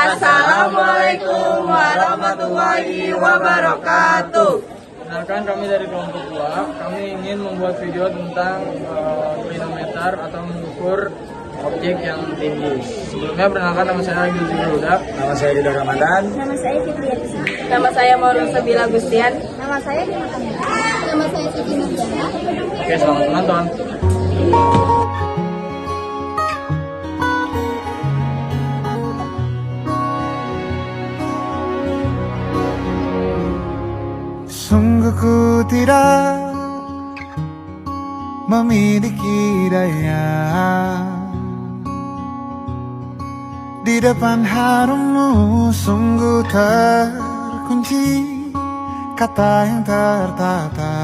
Assalamualaikum warahmatullahi wabarakatuh. Perkenalkan, kami dari kelompok 2. Kami ingin membuat video tentang trigonometer atau mengukur objek yang tinggi. Sebelumnya perkenalkan, nama saya Agil Huda. Nama saya Ridho Ramadan. Nama saya Fitriya. Nama saya Maulana Sabila Gustian. Nama saya Dina Kamila. Nama saya Siti Nurjana. Oke, selamat menonton. Sungguh ku tidak memiliki daya di depan harummu, sungguh terkunci kata yang tertata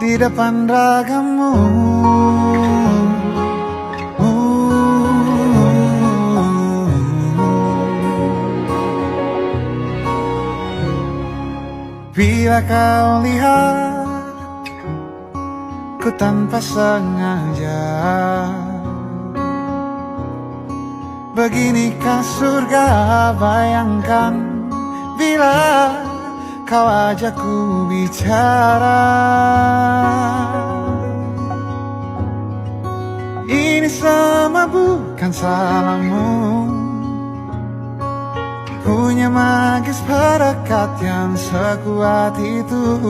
di depan ragamu. Bila kau lihat ku tanpa sengaja, beginikah surga, bayangkan bila kau ajakku bicara. Ini semua bukan salahmu, punya magis perekat yang sekuat itu.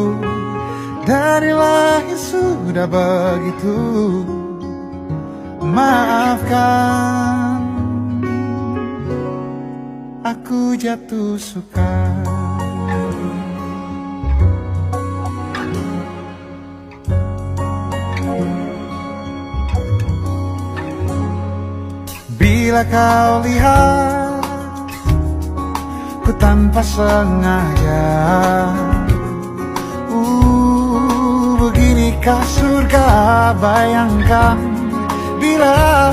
Dari lahir sudah begitu. Maafkan, aku jatuh suka. Bila kau lihat ku tanpa sengaja, beginikah surga, bayangkan bila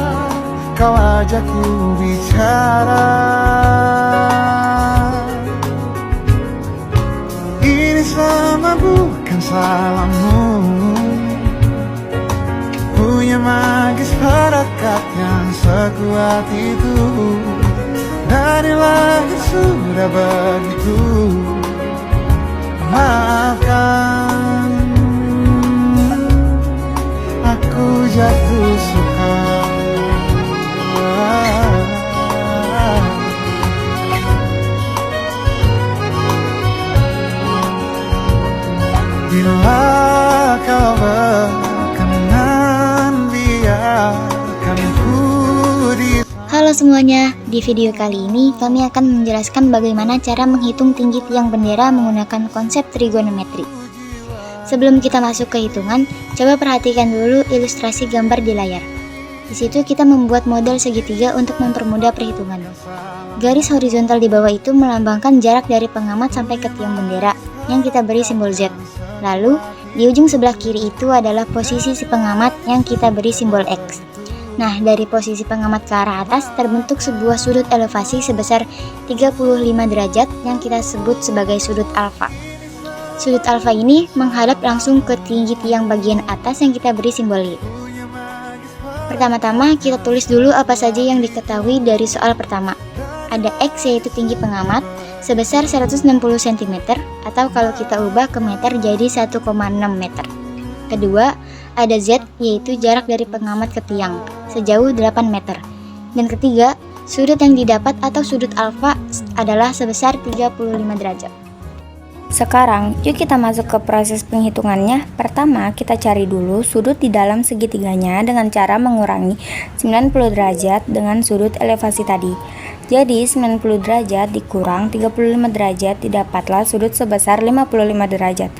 kau ajakku bicara. Ini semua bukan salahmu, punya magis perekat yang sekuat itu. Dari lahir sudah begitu. Maafkan, aku jatuh suka. Bila kau berkenan, biarkan ku di. Halo semuanya, di video kali ini kami akan menjelaskan bagaimana cara menghitung tinggi tiang bendera menggunakan konsep trigonometri. Sebelum kita masuk ke hitungan, coba perhatikan dulu ilustrasi gambar di layar. Di situ kita membuat model segitiga untuk mempermudah perhitungan. Garis horizontal di bawah itu melambangkan jarak dari pengamat sampai ke tiang bendera yang kita beri simbol Z. Lalu, di ujung sebelah kiri itu adalah posisi si pengamat yang kita beri simbol X. Nah, dari posisi pengamat ke arah atas terbentuk sebuah sudut elevasi sebesar 35 derajat yang kita sebut sebagai sudut alfa. Sudut alfa ini menghadap langsung ke tinggi tiang bagian atas yang kita beri simbol Y. Pertama-tama kita tulis dulu apa saja yang diketahui dari soal pertama. Ada X yaitu tinggi pengamat sebesar 160 cm atau kalau kita ubah ke meter jadi 1,6 meter. Kedua, ada Z yaitu jarak dari pengamat ke tiang sejauh 8 meter. Dan ketiga, sudut yang didapat atau sudut alfa adalah sebesar 35 derajat. Sekarang, yuk kita masuk ke proses penghitungannya. Pertama, kita cari dulu sudut di dalam segitiganya dengan cara mengurangi 90 derajat dengan sudut elevasi tadi. Jadi 90 derajat dikurang 35 derajat didapatlah sudut sebesar 55 derajat.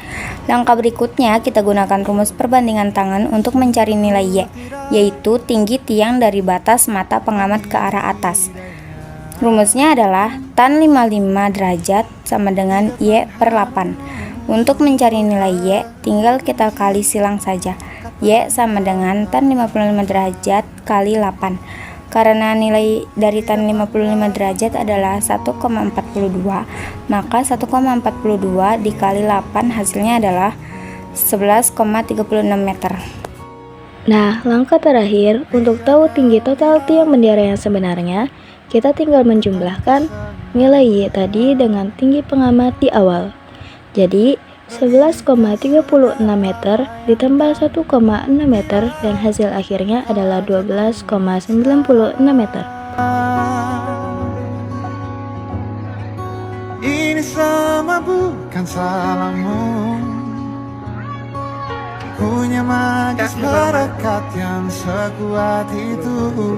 Langkah berikutnya kita gunakan rumus perbandingan tangan untuk mencari nilai Y, yaitu tinggi tiang dari batas mata pengamat ke arah atas. Rumusnya adalah tan 55 derajat sama dengan Y per 8. Untuk mencari nilai Y, tinggal kita kali silang saja. Y sama dengan tan 55 derajat kali 8. Karena nilai dari tan 55 derajat adalah 1,42, maka 1,42 dikali 8 hasilnya adalah 11,36 meter. Nah, langkah terakhir untuk tahu tinggi total tiang bendera yang sebenarnya, kita tinggal menjumlahkan nilai Y tadi dengan tinggi pengamat di awal. Jadi, 11,36 meter ditambah 1,6 meter dan hasil akhirnya adalah 12,96 meter. Ini semua bukan salahmu, punya magis barakat yang sekuat itu.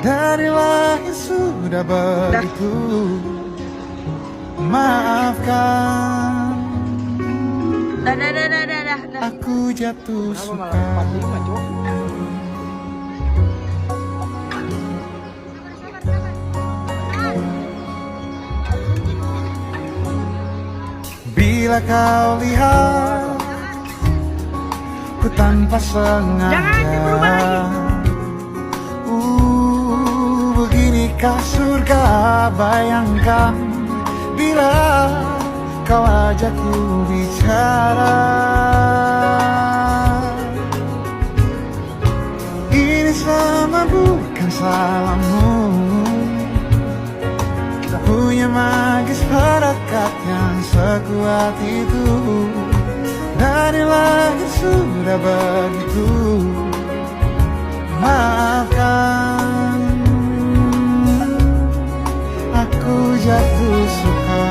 Dari lahir sudah begitu. Maafkan, aku jatuh suka. Bila kau lihat ku tanpa sengaja, beginikah surga, bayangkan bila kau ajakku bicara. Ini semua bukan salahmu, punya magis barakat yang sekuat itu. Dari lahir sudah begitu. Maafkan, aku jatuh suka.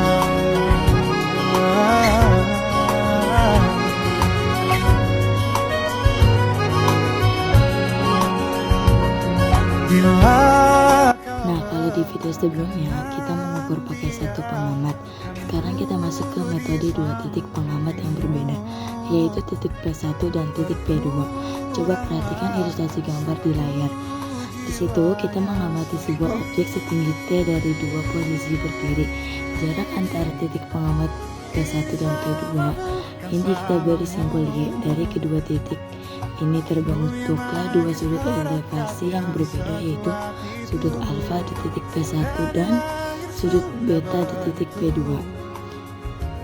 Nah, kalau di video sebelumnya kita mengukur pakai satu pengamat. Sekarang kita masuk ke metode dua titik pengamat yang berbeda, yaitu titik P1 dan titik P2. Coba perhatikan ilustrasi gambar di layar. Di situ kita mengamati sebuah objek setinggi T dari dua posisi berdiri. Jarak antara titik pengamat P1 dan P2 ini kita beri simbol Y. Dari kedua titik ini terbentuklah dua sudut elevasi yang berbeda, yaitu sudut alfa di titik P1 dan sudut beta di titik P2.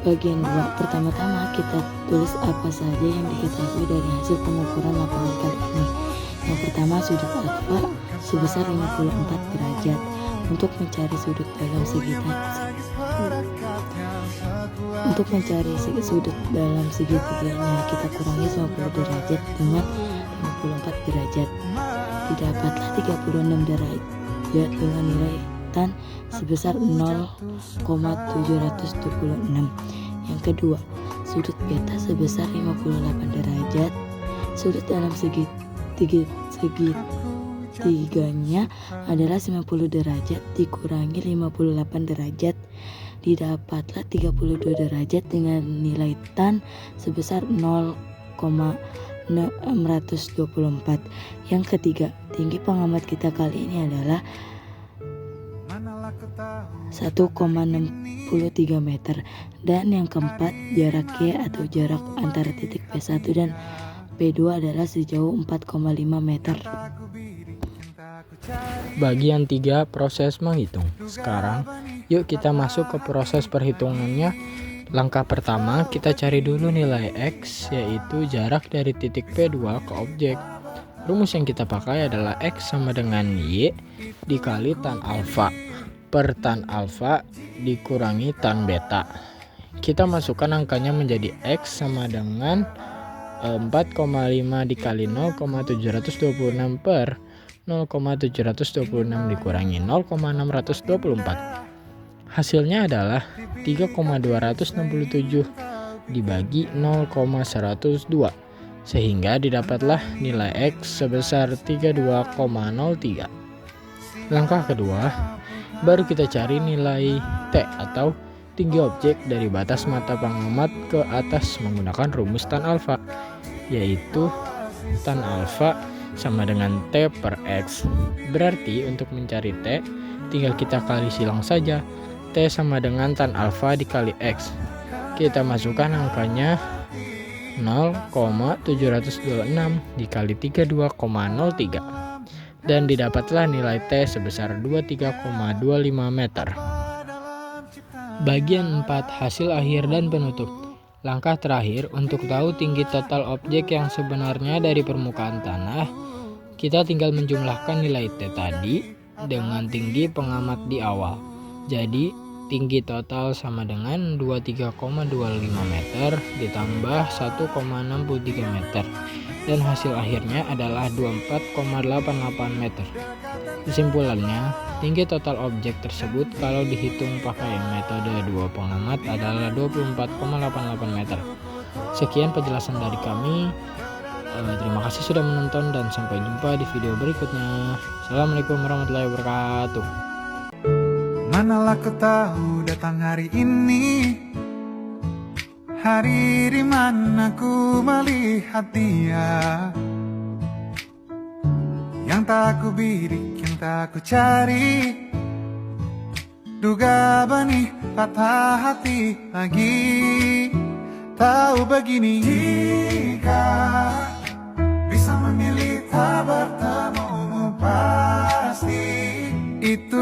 Bagian 2, pertama-tama kita tulis apa saja yang diketahui dari hasil pengukuran lapangan kali ini. Yang pertama, sudut alfa sebesar 54 derajat. Untuk mencari sudut dalam segitiganya, kita kurangi 90 derajat dengan 54 derajat. Didapatlah 36 derajat dengan nilai tan sebesar 0,726. Yang kedua, sudut beta sebesar 58 derajat. Sudut dalam segitiganya adalah 90 derajat dikurangi 58 derajat. Didapatlah 32 derajat dengan nilai tan sebesar 0,624. Yang ketiga, tinggi pengamat kita kali ini adalah 1,63 meter. Dan yang keempat, jarak Y atau jarak antara titik P1 dan P2 adalah sejauh 4,5 meter. Bagian 3, proses menghitung. Sekarang yuk kita masuk ke proses perhitungannya. Langkah pertama, kita cari dulu nilai X, yaitu jarak dari titik P2 ke objek. Rumus yang kita pakai adalah X sama dengan Y dikali tan alfa per tan alfa dikurangi tan beta. Kita masukkan angkanya menjadi X sama dengan 4,5 dikali 0,726 per 0,726 dikurangi 0,624. Hasilnya adalah 3,267 dibagi 0,102, sehingga didapatlah nilai X sebesar 32,03. Langkah kedua, baru kita cari nilai T atau tinggi objek dari batas mata pengamat ke atas menggunakan rumus tan alfa, yaitu tan alfa sama dengan T per X. Berarti untuk mencari T, tinggal kita kali silang saja. T sama dengan tan alfa dikali X. Kita masukkan angkanya 0,726 dikali 32,03. Dan didapatlah nilai T sebesar 23,25 meter. Bagian 4, hasil akhir dan penutup. Langkah terakhir untuk tahu tinggi total objek yang sebenarnya dari permukaan tanah, kita tinggal menjumlahkan nilai T tadi dengan tinggi pengamat di awal. Jadi tinggi total sama dengan 23,25 meter ditambah 1,63 meter. Dan hasil akhirnya adalah 24,88 meter. Kesimpulannya, tinggi total objek tersebut kalau dihitung pakai metode dua pengamat adalah 24,88 meter. Sekian penjelasan dari kami. Terima kasih sudah menonton dan sampai jumpa di video berikutnya. Assalamualaikum warahmatullahi wabarakatuh. Manalah kau tahu datang hari ini, hari di mana ku melihat dia, yang tak ku bidik, yang tak ku cari. Duga benih patah hati lagi. Tahu begini, jika bisa memilih tak bertemu pasti itu